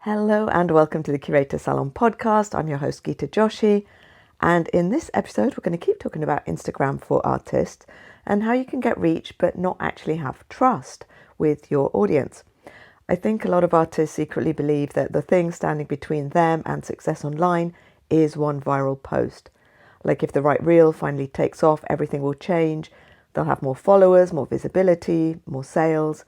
Hello and welcome to the Curator Salon podcast. I'm your host Geeta Joshi, and in this episode we're going to keep talking about Instagram for artists and how you can get reach but not actually have trust with your audience. I think a lot of artists secretly believe that the thing standing between them and success online is one viral post. Like if the right reel finally takes off, everything will change. They'll have more followers, more visibility, more sales.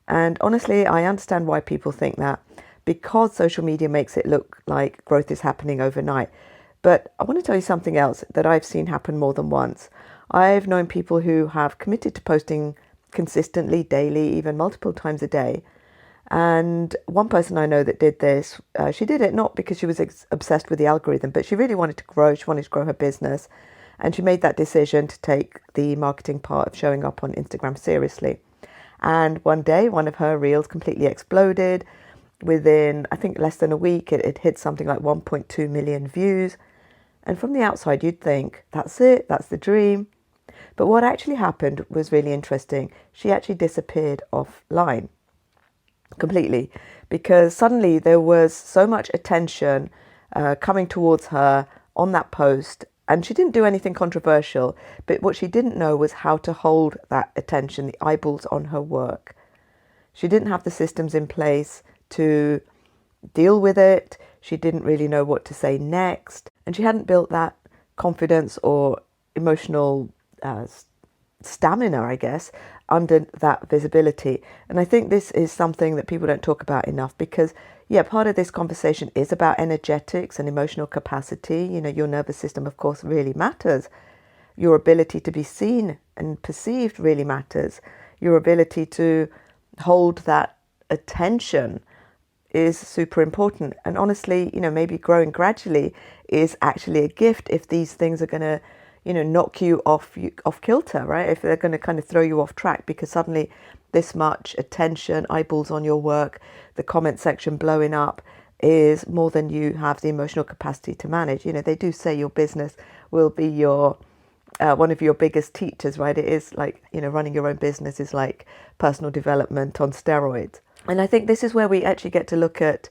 And honestly, I understand why people think that, because social media makes it look like growth is happening overnight. But I want to tell you something else that I've seen happen more than once. I've known people who have committed to posting consistently, daily, even multiple times a day. And one person I know that did this, she did it not because she was obsessed with the algorithm, but she really wanted to grow. She wanted to grow her business. And she made that decision to take the marketing part of showing up on Instagram seriously. And one day, one of her reels completely exploded. Within, I think, less than a week, it hit something like 1.2 million views. And from the outside, you'd think, that's it, that's the dream. But what actually happened was really interesting. She actually disappeared offline completely, because suddenly there was so much attention coming towards her on that post. And she didn't do anything controversial, but what she didn't know was how to hold that attention, the eyeballs on her work. She didn't have the systems in place to deal with it. She didn't really know what to say next, and she hadn't built that confidence or emotional stamina, I guess, under that visibility. And I think this is something that people don't talk about enough, because part of this conversation is about energetics and emotional capacity. Your nervous system, of course, really matters. Your ability to be seen and perceived really matters. Your ability to hold that attention is super important. And honestly, maybe growing gradually is actually a gift if these things are going to, knock you off kilter, right? If they're going to kind of throw you off track, because suddenly this much attention, eyeballs on your work, the comment section blowing up is more than you have the emotional capacity to manage. They do say your business will be your one of your biggest teachers, right? It is like, running your own business is like personal development on steroids. And I think this is where we actually get to look at,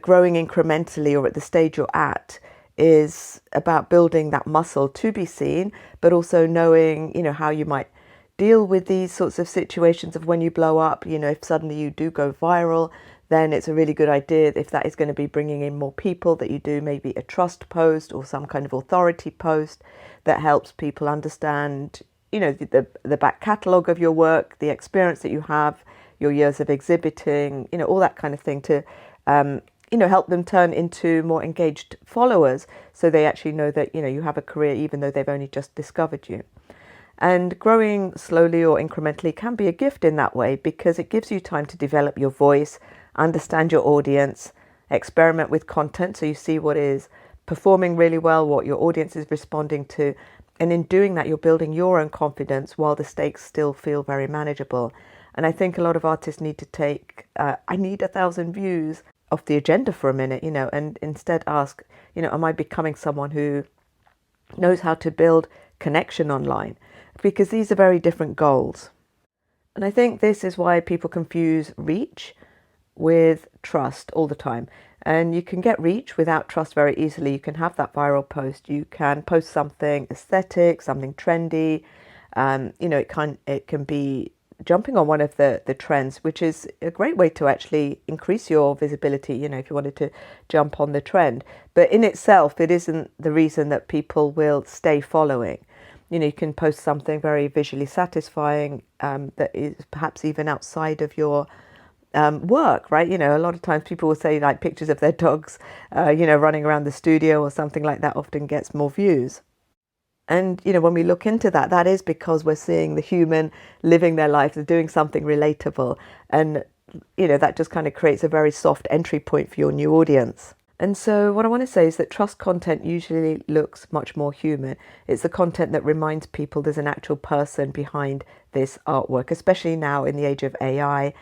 growing incrementally, or at the stage you're at, is about building that muscle to be seen, but also knowing, how you might deal with these sorts of situations of when you blow up. If suddenly you do go viral, then it's a really good idea, if that is going to be bringing in more people, that you do maybe a trust post or some kind of authority post that helps people understand, the back catalogue of your work, the experience that you have, your years of exhibiting, all that kind of thing, to, help them turn into more engaged followers, so they actually know that, you have a career even though they've only just discovered you. And growing slowly or incrementally can be a gift in that way, because it gives you time to develop your voice, understand your audience, experiment with content so you see what is performing really well, what your audience is responding to. And in doing that, you're building your own confidence while the stakes still feel very manageable. And I think a lot of artists need to take, I need 1,000 views off the agenda for a minute, and instead ask, am I becoming someone who knows how to build connection online? Because these are very different goals. And I think this is why people confuse reach with trust all the time. And you can get reach without trust very easily. You can have that viral post. You can post something aesthetic, something trendy. It can be jumping on one of the trends, which is a great way to actually increase your visibility, if you wanted to jump on the trend. But in itself, it isn't the reason that people will stay following. You can post something very visually satisfying that is perhaps even outside of your work, right? A lot of times people will say, like, pictures of their dogs, running around the studio or something like that often gets more views. And, when we look into that, that is because we're seeing the human living their life, they're doing something relatable. And, that just kind of creates a very soft entry point for your new audience. And so what I want to say is that trust content usually looks much more human. It's the content that reminds people there's an actual person behind this artwork, especially now in the age of AI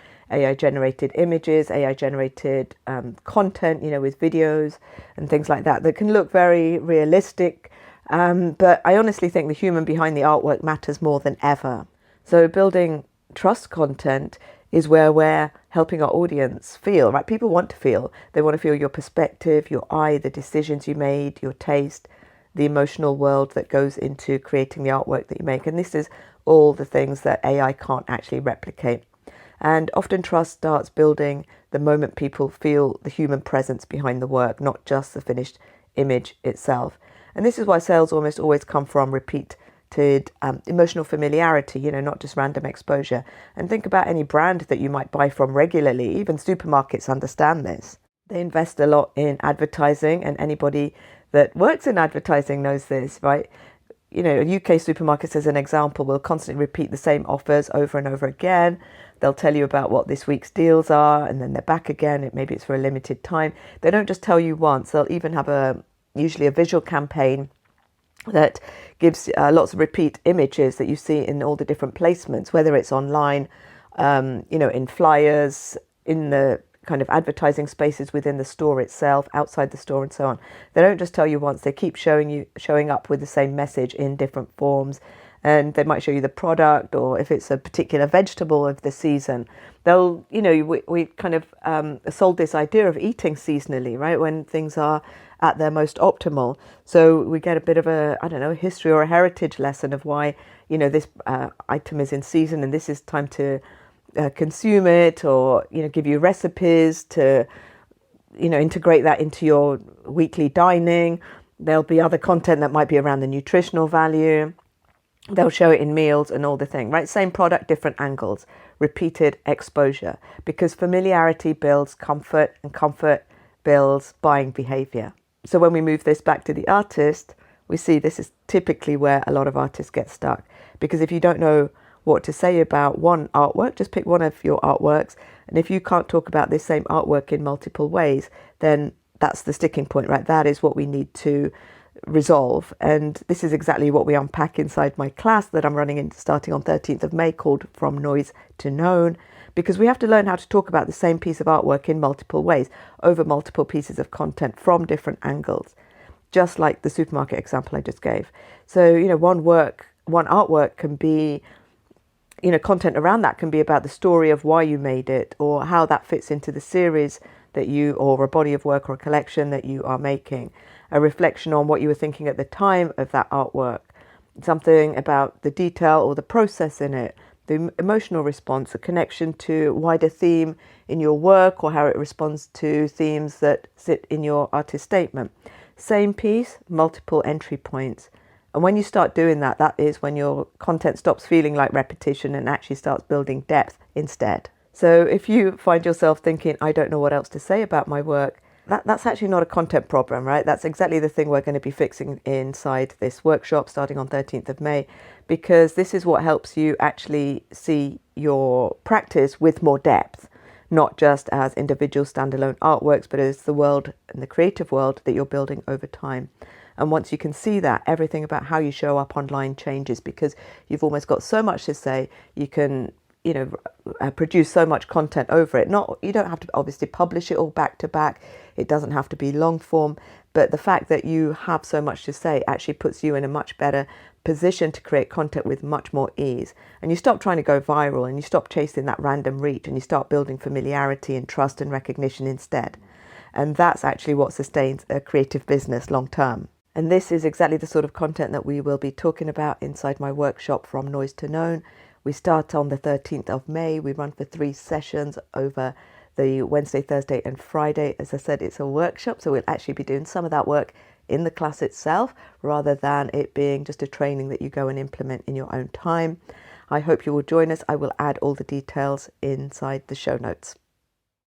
generated images, AI generated content, with videos and things like that can look very realistic. But I honestly think the human behind the artwork matters more than ever. So building trust content is where we're helping our audience feel, right? People want to feel. They want to feel your perspective, your eye, the decisions you made, your taste, the emotional world that goes into creating the artwork that you make. And this is all the things that AI can't actually replicate. And often trust starts building the moment people feel the human presence behind the work, not just the finished image itself. And this is why sales almost always come from repeated emotional familiarity, not just random exposure. And think about any brand that you might buy from regularly. Even supermarkets understand this. They invest a lot in advertising, and anybody that works in advertising knows this, right? UK supermarkets, as an example, will constantly repeat the same offers over and over again. They'll tell you about what this week's deals are, and then they're back again. Maybe it's for a limited time. They don't just tell you once. They'll even have usually a visual campaign that gives lots of repeat images that you see in all the different placements, whether it's online, in flyers, in the kind of advertising spaces within the store itself, outside the store, and so on. They don't just tell you once. They keep showing up with the same message in different forms. And they might show you the product, or if it's a particular vegetable of the season, they'll, we kind of sold this idea of eating seasonally, right? When things are at their most optimal. So we get a bit of a history or a heritage lesson of why, this item is in season and this is time to consume it, or, give you recipes to, integrate that into your weekly dining. There'll be other content that might be around the nutritional value. They'll show it in meals and all the thing, right? Same product, different angles, repeated exposure, because familiarity builds comfort and comfort builds buying behavior. So when we move this back to the artist, we see this is typically where a lot of artists get stuck, because if you don't know what to say about one artwork, just pick one of your artworks. And if you can't talk about this same artwork in multiple ways, then that's the sticking point, right? That is what we need to resolve. And this is exactly what we unpack inside my class that I'm running starting on 13th of May, called From Noise to Known, because we have to learn how to talk about the same piece of artwork in multiple ways, over multiple pieces of content from different angles, just like the supermarket example I just gave. So, one artwork can be, content around that can be about the story of why you made it, or how that fits into the series that or a body of work or a collection that you are making, a reflection on what you were thinking at the time of that artwork, something about the detail or the process in it, the emotional response, a connection to a wider theme in your work, or how it responds to themes that sit in your artist statement. Same piece, multiple entry points. And when you start doing that, that is when your content stops feeling like repetition and actually starts building depth instead. So if you find yourself thinking, I don't know what else to say about my work, that's actually not a content problem, right? That's exactly the thing we're going to be fixing inside this workshop starting on 13th of May, because this is what helps you actually see your practice with more depth, not just as individual standalone artworks, but as the world and the creative world that you're building over time. And once you can see that, everything about how you show up online changes, because you've almost got so much to say. You can produce so much content over it. You don't have to obviously publish it all back to back. It doesn't have to be long form, but the fact that you have so much to say actually puts you in a much better position to create content with much more ease. And you stop trying to go viral, and you stop chasing that random reach, and you start building familiarity and trust and recognition instead. And that's actually what sustains a creative business long term. And this is exactly the sort of content that we will be talking about inside my workshop From Noise to Known. We start on the 13th of May. We run for 3 sessions over the Wednesday, Thursday and Friday. As I said, it's a workshop, so we'll actually be doing some of that work in the class itself, rather than it being just a training that you go and implement in your own time. I hope you will join us. I will add all the details inside the show notes.